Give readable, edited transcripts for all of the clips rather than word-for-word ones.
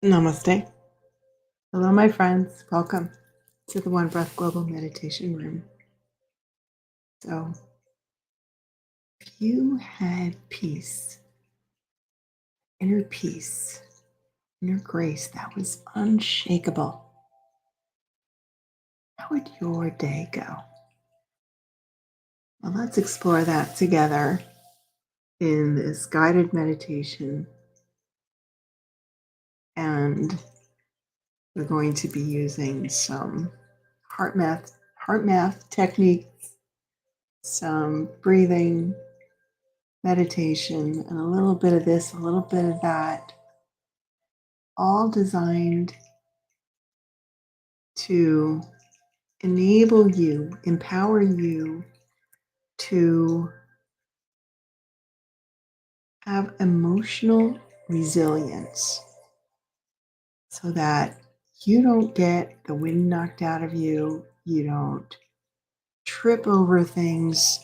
Namaste. Hello, my friends. Welcome to the One Breath Global Meditation Room. So, if you had peace, inner grace that was unshakable, how would your day go? Well, let's explore that together in this guided meditation. And we're going to be using some heart math techniques, some breathing, meditation, and a little bit of this, a little bit of that, all designed to enable you, empower you to have emotional resilience so that you don't get the wind knocked out of you, you don't trip over things.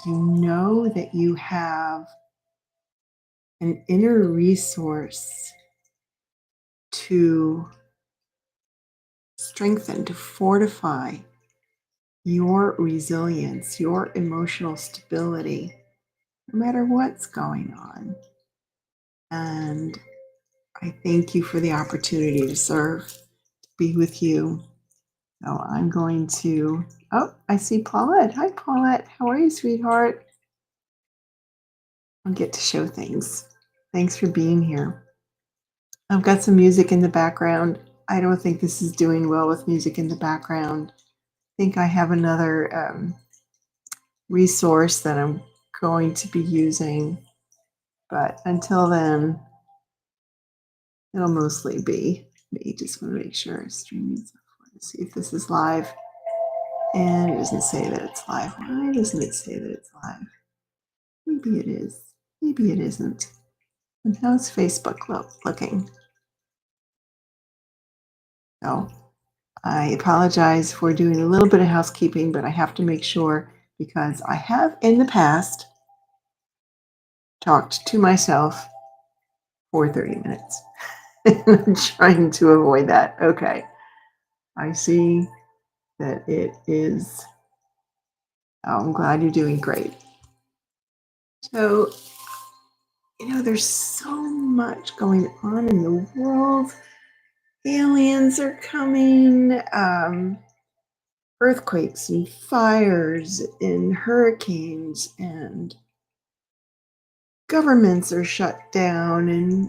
You know that you have an inner resource to strengthen, to fortify your resilience, your emotional stability, no matter what's going on. And I thank you for the opportunity to serve, to be with you. So I'm going to, I see Paulette. Hi, Paulette. How are you, sweetheart? I'll get to show things. Thanks for being here. I've got some music in the background. I don't think this is doing well with music in the background. I think I have another resource that I'm going to be using. But until then, it'll mostly be me. Just want to make sure streaming. Let's see if this is live. And it doesn't say that it's live. Why doesn't it say that it's live? Maybe it is. Maybe it isn't. And how's Facebook looking? So I apologize for doing a little bit of housekeeping, but I have to make sure because I have in the past talked to myself for 30 minutes. I'm trying to avoid that. Okay. I see that it is. Oh, I'm glad you're doing great. So, there's so much going on in the world. Aliens are coming, earthquakes and fires and hurricanes, and governments are shut down, and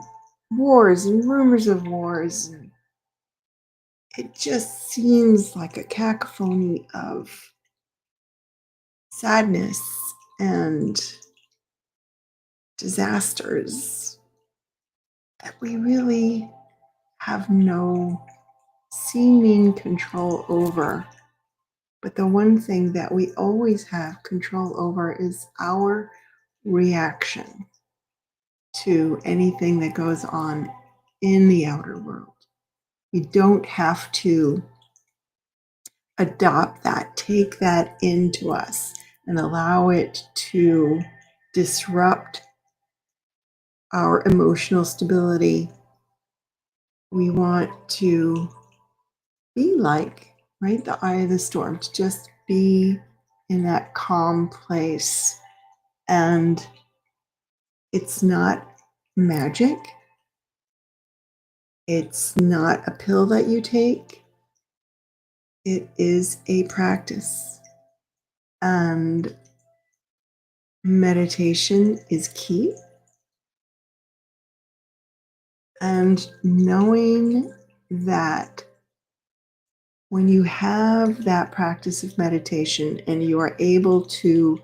wars and rumors of wars. And it just seems like a cacophony of sadness and disasters that we really have no seeming control over. But the one thing that we always have control over is our reaction to anything that goes on in the outer world. We don't have to adopt that, take that into us, and allow it to disrupt our emotional stability. We want to be like, right, the eye of the storm, to just be in that calm place. And it's not magic. It's not a pill that you take. It is a practice. And meditation is key. And knowing that when you have that practice of meditation and you are able to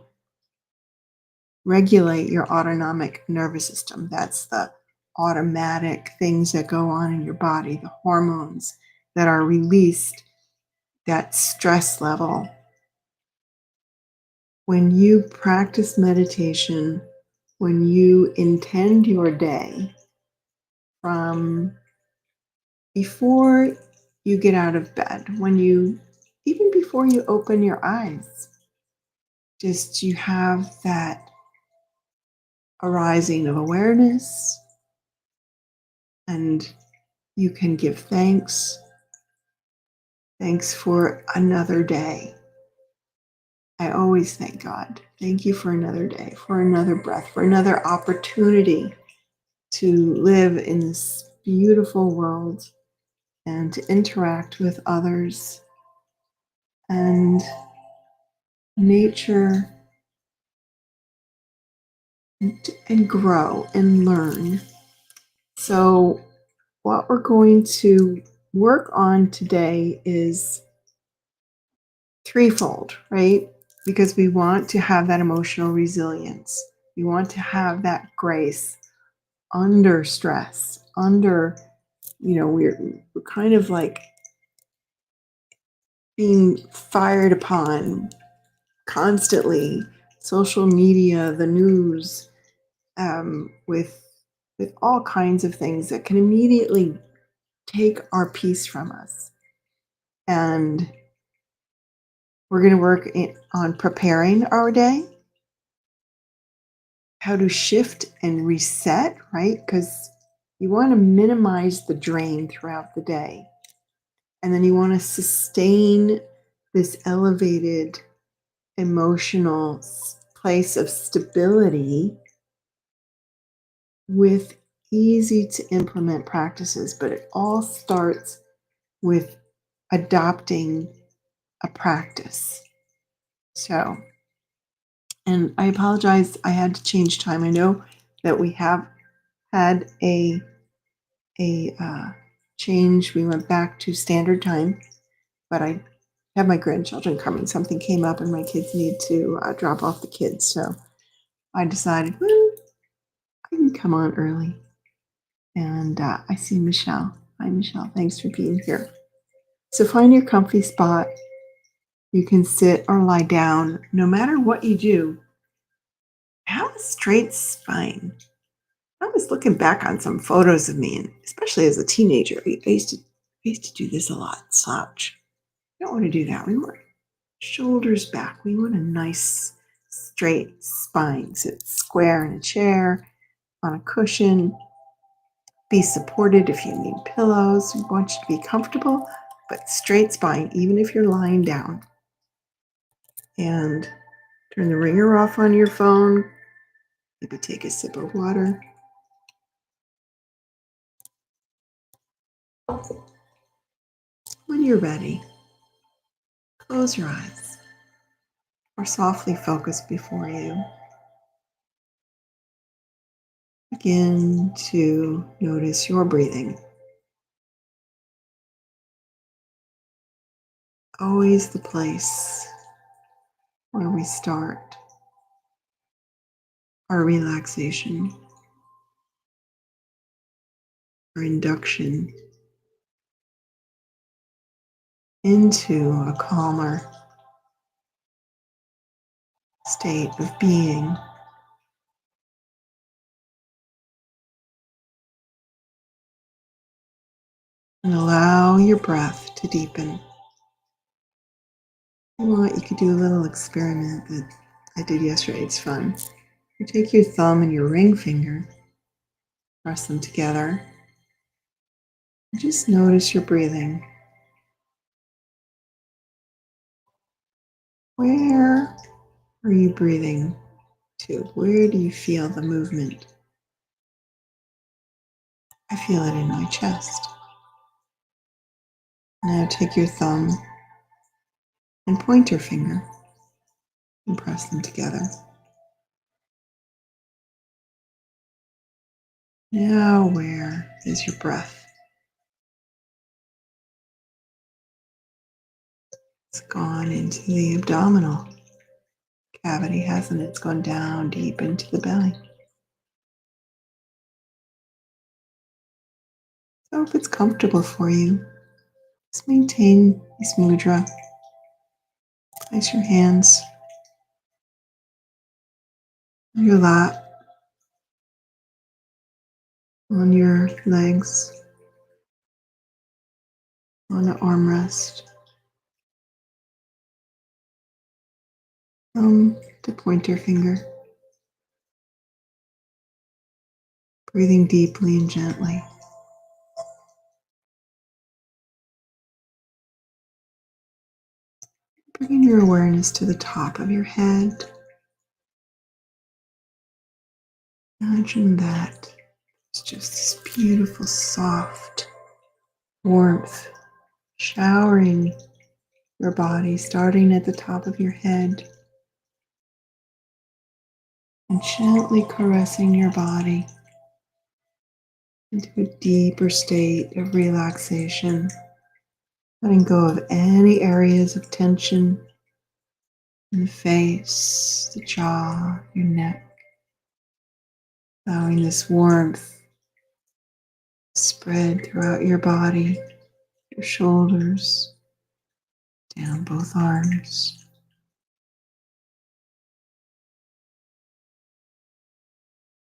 regulate your autonomic nervous system, that's the automatic things that go on in your body, the hormones that are released, that stress level. When you practice meditation, when you intend your day from before you get out of bed, even before you open your eyes, just you have that arising of awareness, and You can give thanks. Thanks for another day. I always thank God. Thank you for another day, for another breath, for another opportunity to live in this beautiful world and to interact with others and nature and grow and learn. So, what we're going to work on today is threefold, right? Because we want to have that emotional resilience. We want to have that grace under stress, we're kind of like being fired upon constantly, social media, the news, with all kinds of things that can immediately take our peace from us. And we're going to work on preparing our day, how to shift and reset, right? Because you want to minimize the drain throughout the day. And then you want to sustain this elevated emotional place of stability with easy to implement practices. But it all starts with adopting a practice. So, and I apologize, I had to change time. I know that we have had a change. We went back to standard time, but I have my grandchildren coming. Something came up, and my kids need to drop off the kids. So I decided, well, I can come on early. And I see Michelle. Hi, Michelle. Thanks for being here. So find your comfy spot. You can sit or lie down. No matter what you do, have a straight spine. I was looking back on some photos of me, and especially as a teenager, I used to do this a lot. Slouch. We don't want to do that. We want shoulders back. We want a nice straight spine. Sit square in a chair, on a cushion. Be supported if you need pillows. We want you to be comfortable, but straight spine, even if you're lying down. And turn the ringer off on your phone. Maybe take a sip of water. When you're ready, close your eyes or softly focus before you. Begin to notice your breathing. Always the place where we start our relaxation, our induction into a calmer state of being. And allow your breath to deepen. If you want, you could do a little experiment that I did yesterday. It's fun. You take your thumb and your ring finger, press them together, and just notice your breathing. Where are you breathing to? Where do you feel the movement? I feel it in my chest. Now take your thumb and pointer finger and press them together. Now where is your breath? It's gone into the abdominal cavity, hasn't it? It's gone down deep into the belly. So if it's comfortable for you, just maintain this mudra. Place your hands on your lap, on your legs, on the armrest. Thumb to pointer finger. Breathing deeply and gently. Bring your awareness to the top of your head. Imagine that it's just this beautiful, soft warmth showering your body, starting at the top of your head and gently caressing your body into a deeper state of relaxation, letting go of any areas of tension in the face, the jaw, your neck, allowing this warmth to spread throughout your body, your shoulders, down both arms,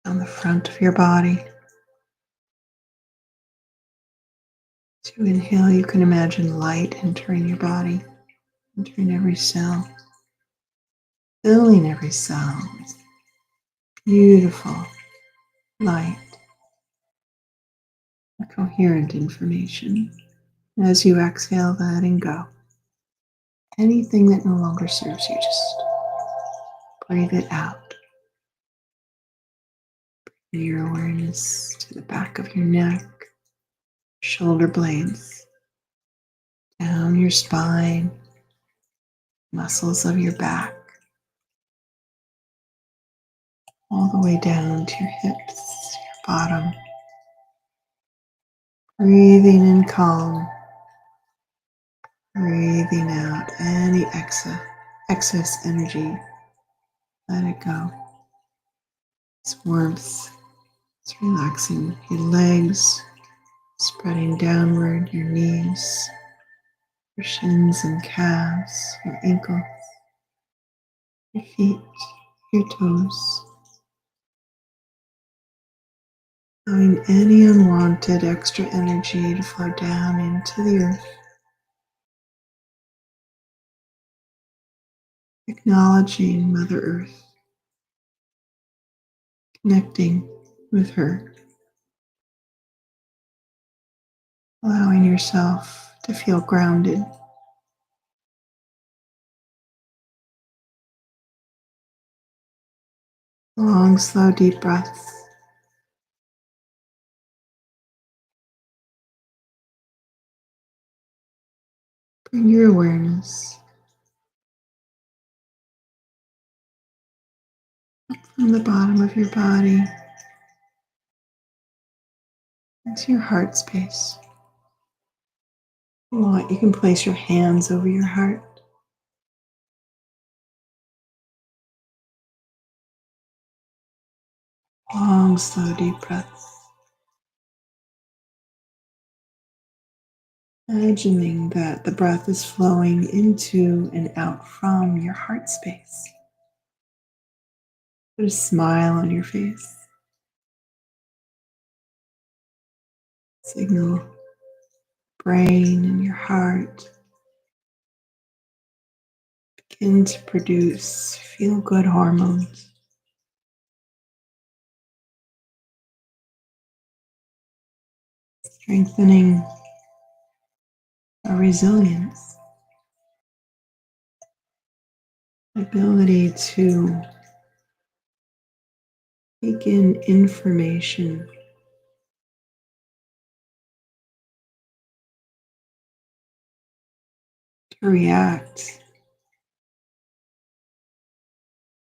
down the front of your body. To inhale, you can imagine light entering your body, entering every cell, filling every cell with beautiful light, coherent information. As you exhale, letting go. Anything that no longer serves you, just breathe it out. Bring your awareness to the back of your neck, shoulder blades, down your spine, muscles of your back, all the way down to your hips, your bottom. Breathing in calm, breathing out any excess energy. Let it go. This warmth is relaxing your legs, spreading downward your knees, your shins and calves, your ankles, your feet, your toes. Allowing any unwanted extra energy to flow down into the earth. Acknowledging Mother Earth, connecting with her, allowing yourself to feel grounded. Long, slow, deep breaths. Bring your awareness up from the bottom of your body into your heart space. If you want, you can place your hands over your heart. Long, slow, deep breaths. Imagining that the breath is flowing into and out from your heart space. Put a smile on your face. Signal brain and your heart begin to produce feel-good hormones. Strengthening our resilience, ability to take in information, to react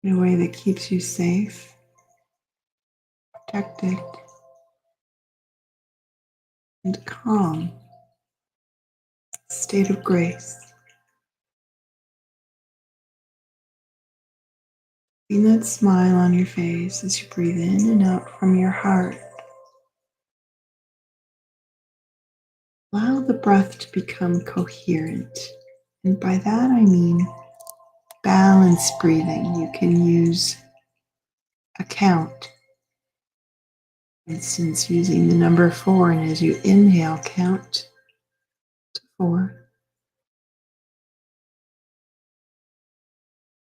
in a way that keeps you safe, protected, and calm. State of grace. Keeping that smile on your face as you breathe in and out from your heart. Allow the breath to become coherent. And by that I mean balanced breathing. You can use a count. For instance, using the number 4, and as you inhale, count to 4.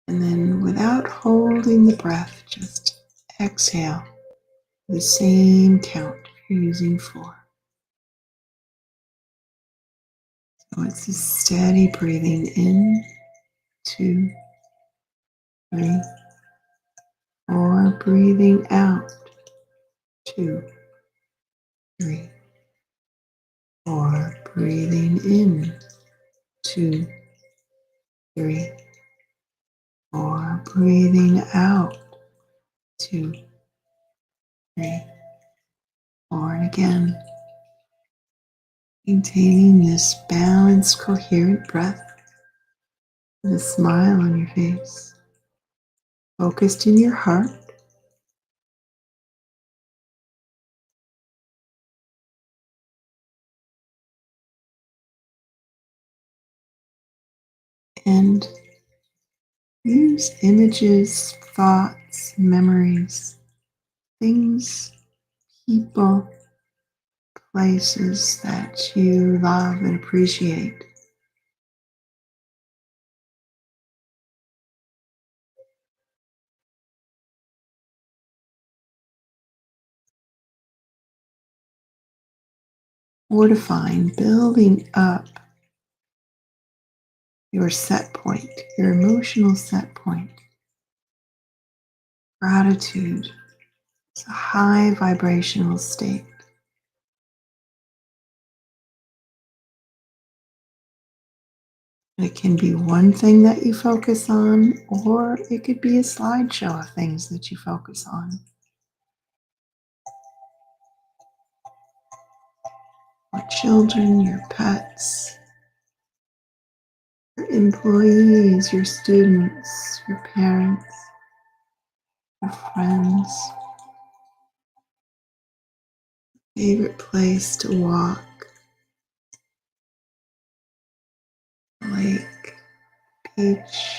And then without holding the breath, just exhale the same count if you're using 4. So it's a steady breathing in 2, 3, 4. Breathing out. 2, 3, 4. Breathing in. 2, 3, 4. Breathing out. 2, 3, 4. And again, maintaining this balanced, coherent breath and a smile on your face, focused in your heart. And use images, thoughts, memories, things, people, places that you love and appreciate. Fortifying, building up your set point, your emotional set point. Gratitude is a high vibrational state. It can be one thing that you focus on, or it could be a slideshow of things that you focus on. Your children, your pets, your employees, your students, your parents, your friends. Favorite place to walk, lake, beach,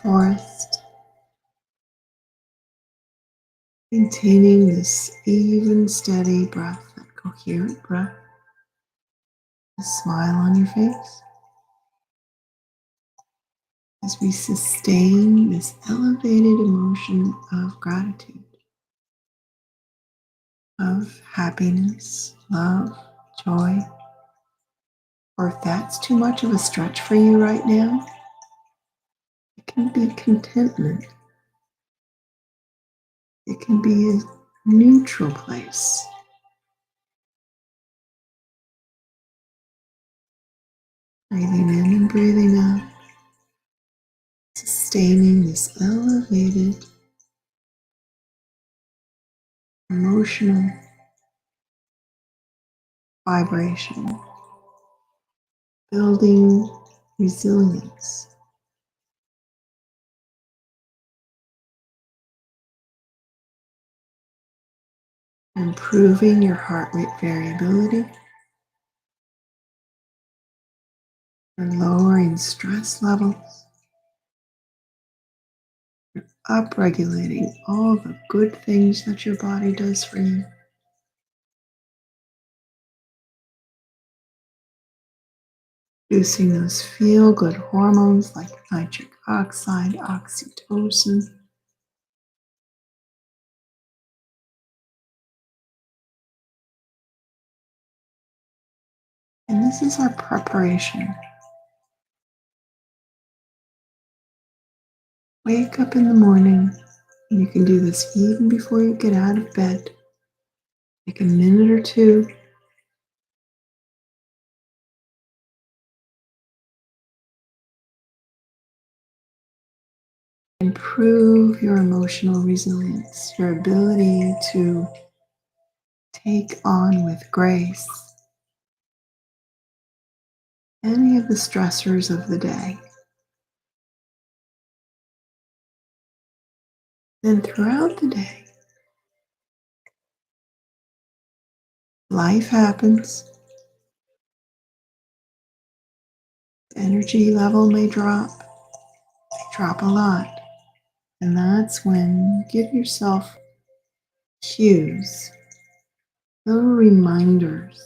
forest. Maintaining this even, steady breath, that coherent breath, a smile on your face as we sustain this elevated emotion of gratitude, of happiness, love, joy. Or if that's too much of a stretch for you right now, it can be contentment. It can be a neutral place. Breathing in and breathing out, sustaining this elevated emotional vibration, building resilience, improving your heart rate variability, and lowering stress levels, upregulating all the good things that your body does for you. Producing those feel-good hormones like nitric oxide, oxytocin. And this is our preparation. Wake up in the morning, and you can do this even before you get out of bed. Take a minute or two. Improve your emotional resilience, your ability to take on with grace any of the stressors of the day. Then throughout the day, life happens. The energy level may drop a lot. And that's when you give yourself cues, little reminders.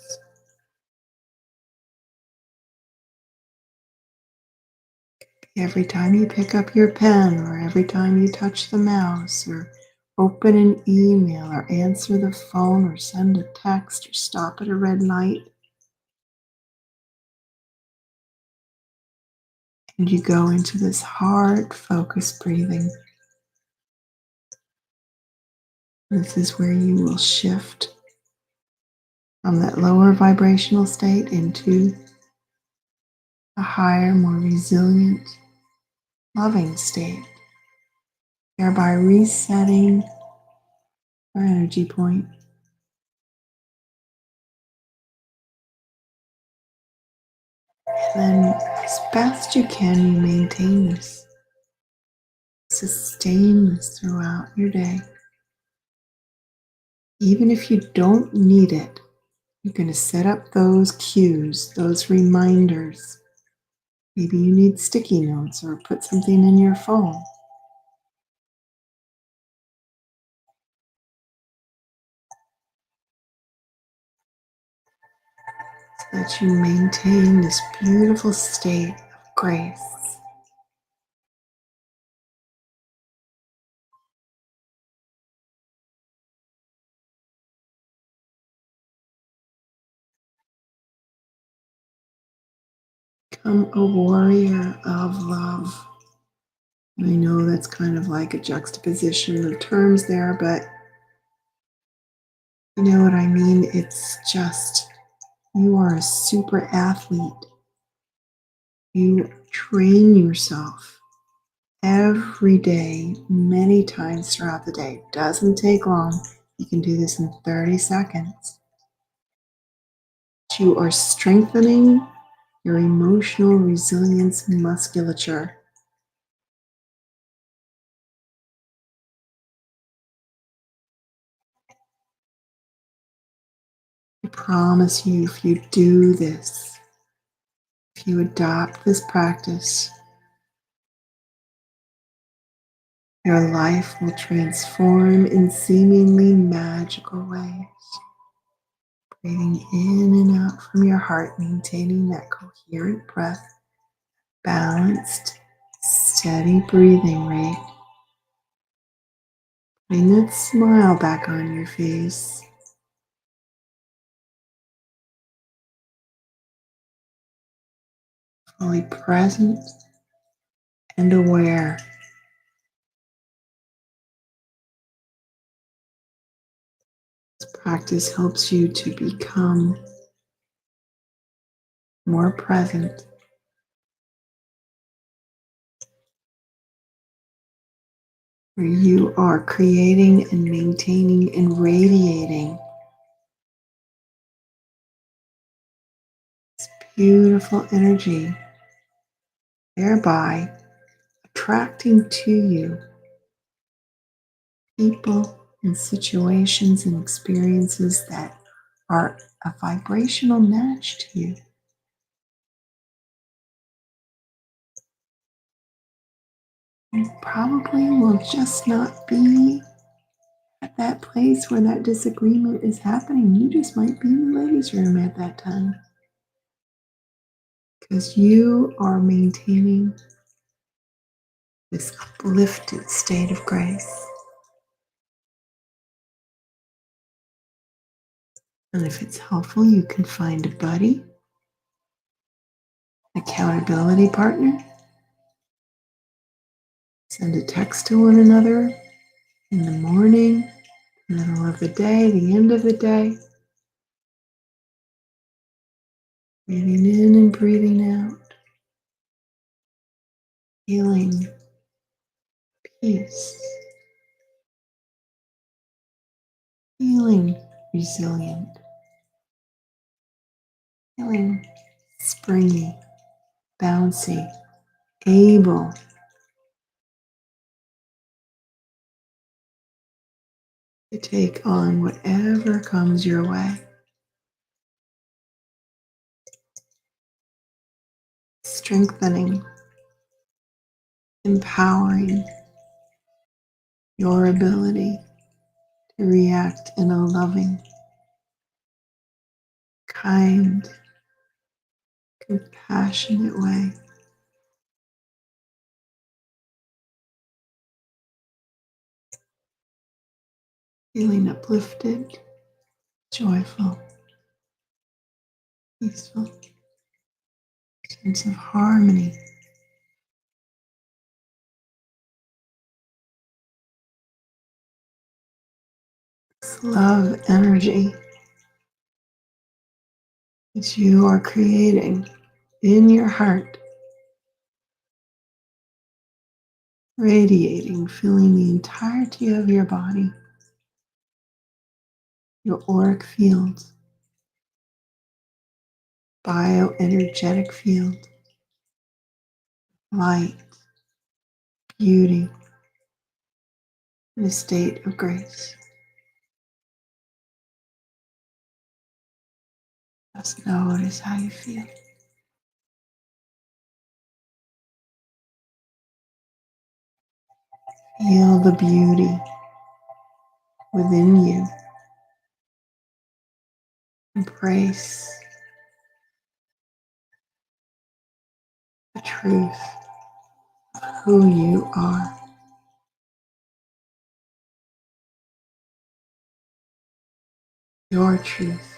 Every time you pick up your pen, or every time you touch the mouse, or open an email, or answer the phone, or send a text, or stop at a red light, And you go into this heart-focused breathing. This is where you will shift from that lower vibrational state into a higher, more resilient, loving state, thereby resetting our energy point. And then, as best you can, you maintain this, sustain this throughout your day. Even if you don't need it, you're going to set up those cues, those reminders. Maybe you need sticky notes or put something in your phone. So that you maintain this beautiful state of grace. Become a warrior of love. And I know that's kind of like a juxtaposition of terms there, but you know what I mean? It's just, you are a super athlete. You train yourself every day, many times throughout the day. Doesn't take long. You can do this in 30 seconds. You are strengthening your emotional resilience musculature. I promise you, if you do this, if you adopt this practice, your life will transform in seemingly magical ways. Breathing in and out from your heart, maintaining that coherent breath, balanced, steady breathing rate. Putting that smile back on your face. Fully present and aware. This practice helps you to become more present. Where you are creating and maintaining and radiating this beautiful energy, thereby attracting to you people and situations and experiences that are a vibrational match to you. You probably will just not be at that place where that disagreement is happening. You just might be in the ladies' room at that time. Because you are maintaining this uplifted state of grace. And if it's helpful, you can find a buddy, an accountability partner, send a text to one another in the morning, middle of the day, the end of the day. Breathing in and breathing out. Feeling peace. Feeling resilient. Feeling springy, bouncy, able to take on whatever comes your way. Strengthening, empowering your ability to react in a loving, kind, compassionate way. Feeling uplifted, joyful, peaceful, sense of harmony, this love energy that you are creating in your heart, radiating, filling the entirety of your body, your auric field, bioenergetic field, light, beauty, and a state of grace. Just notice how you feel. Feel the beauty within you. Embrace the truth of who you are. Your truth.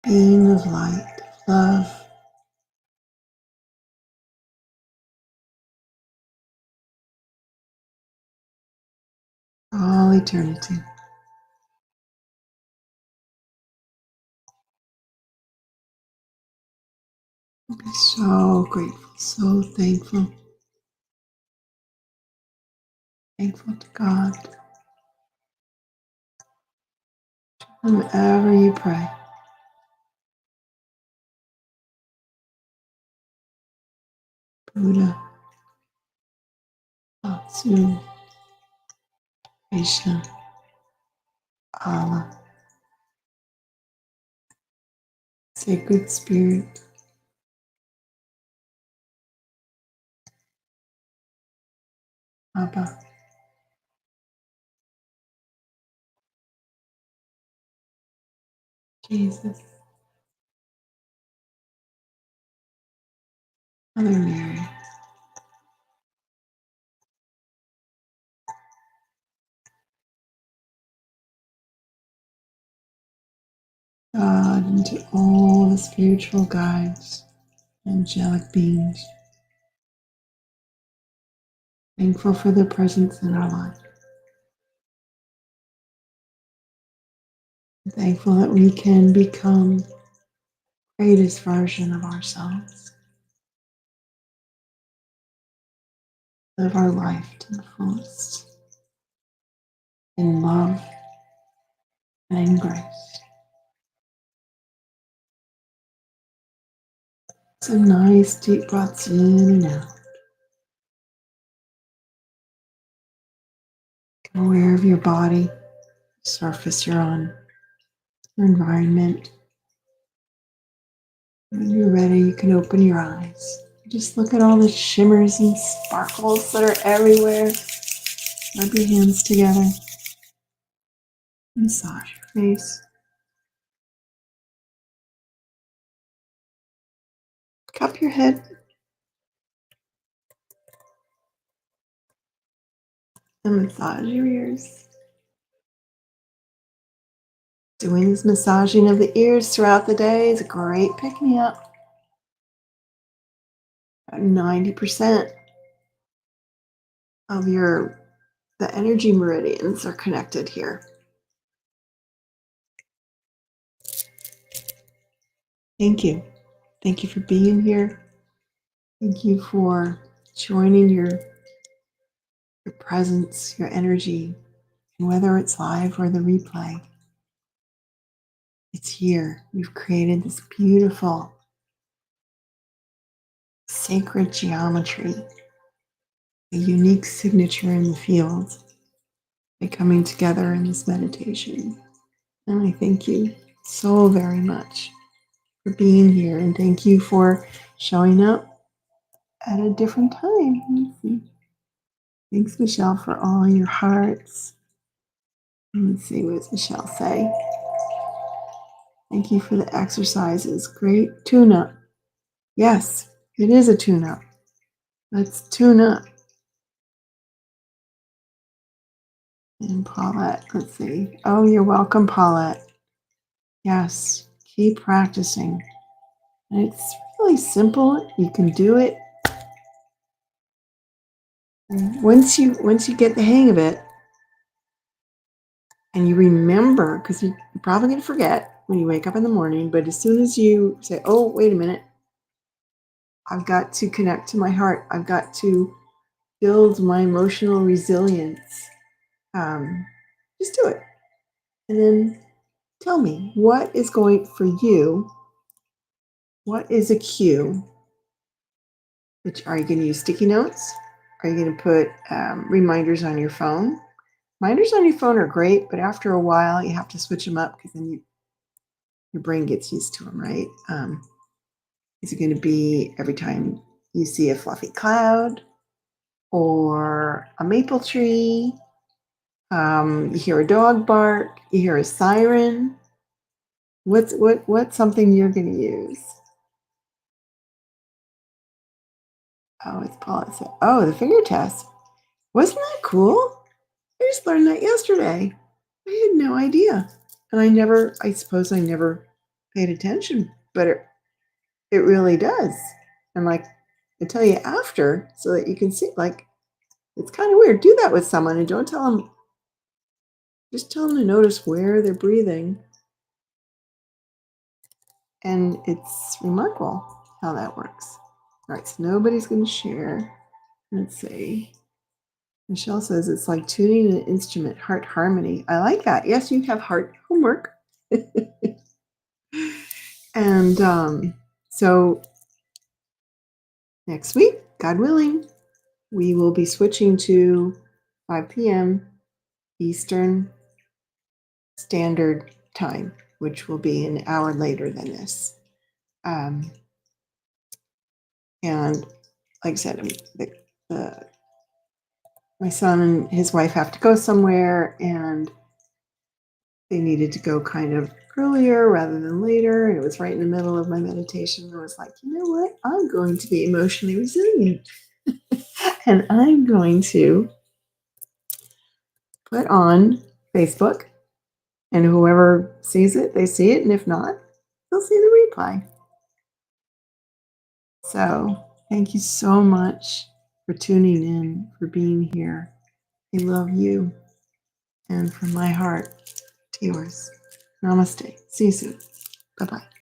Beam of light, love, all eternity. Be so grateful, so thankful. Thankful to God. Whenever you pray. Buddha, Atsu, Krishna, Allah, Sacred Spirit, Abba, Jesus, Mother Mary, God, and to all the spiritual guides, angelic beings. Thankful for their presence in our life. Thankful that we can become the greatest version of ourselves. Live our life to the fullest in love and in grace. Some nice deep breaths in and out. Become aware of your body, the surface you're on, your environment. When you're ready, you can open your eyes. Just look at all the shimmers and sparkles that are everywhere. Rub your hands together. Massage your face. Cup your head. And massage your ears. Doing this massaging of the ears throughout the day is a great pick-me-up. About 90% of the energy meridians are connected here. Thank you. Thank you for being here. Thank you for joining your presence, your energy, and whether it's live or the replay. It's here. We've created this beautiful sacred geometry, a unique signature in the field by coming together in this meditation. And I thank you so very much for being here, and thank you for showing up at a different time. Thanks, Michelle, for all your hearts. Let's see, what does Michelle say? Thank you for the exercises. Great tune-up. Yes, it is a tune-up. Let's tune up. And Paulette, let's see. Oh, you're welcome, Paulette. Yes, keep practicing. And it's really simple. You can do it. And once you get the hang of it, And you remember, because you're probably going to forget when you wake up in the morning, but as soon as you say, oh, wait a minute, I've got to connect to my heart. I've got to build my emotional resilience. Just do it. And then tell me, what is going for you? What is a cue? Are you going to use sticky notes? Are you going to put reminders on your phone? Reminders on your phone are great, but after a while, you have to switch them up because then your brain gets used to them, right? Is it going to be every time you see a fluffy cloud or a maple tree? You hear a dog bark? You hear a siren? What's something you're going to use? Oh, it's Paula. Oh, the finger test. Wasn't that cool? I just learned that yesterday. I had no idea. And I suppose I never paid attention, but it really does. And like, I tell you after so that you can see, like, it's kind of weird. Do that with someone and don't tell them, just tell them to notice where they're breathing. And it's remarkable how that works. All right, so nobody's going to share. Let's see. Michelle says it's like tuning an instrument, heart harmony. I like that. Yes, you have heart homework. And so next week, God willing, we will be switching to 5 p.m. Eastern Standard Time, which will be an hour later than this. And like I said, my son and his wife have to go somewhere, and they needed to go kind of earlier rather than later. And it was right in the middle of my meditation. I was like, you know what? I'm going to be emotionally resilient. And I'm going to put on Facebook, and whoever sees it, they see it. And if not, they'll see the replay. So thank you so much for tuning in, for being here. I love you. And from my heart to yours. Namaste. See you soon. Bye-bye.